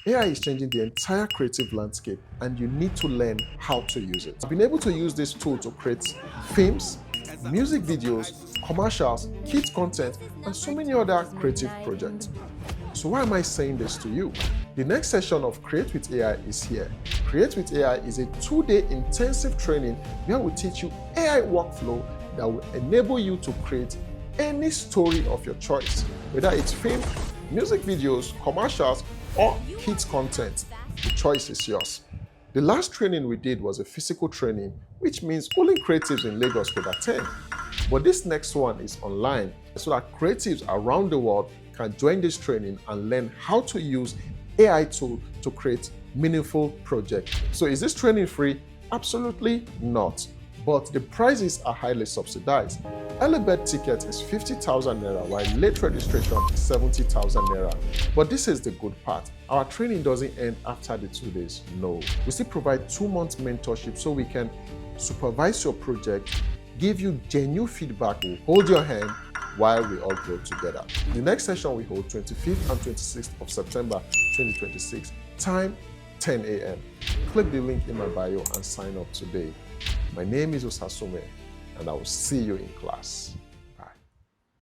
AI is changing the entire creative landscape and you need to learn how to use it. I've been able to use this tool to create films, music videos, commercials, kids content, and so many other creative projects. So why am I saying this to you? The next session of Create with AI is here. Create with AI is a 2-day intensive training where we teach you AI workflow that will enable you to create any story of your choice, whether it's film, music videos, commercials, or kids content. The choice is yours. The last training we did was a physical training, which means only creatives in Lagos could attend. But this next one is online, so that creatives around the world can join this training and learn how to use AI tool to create meaningful projects. So is this training free? Absolutely not. But the prices are highly subsidized. Early bird ticket is 50,000 naira, while late registration is 70,000 naira. But this is the good part. Our training doesn't end after the 2 days. No. We still provide 2 months mentorship so we can supervise your project, give you genuine feedback, we'll hold your hand while we all grow together. The next session we hold 25th and 26th of September 2026. Time 10 a.m. Click the link in my bio and sign up today. My name is Osasume, and I will see you in class.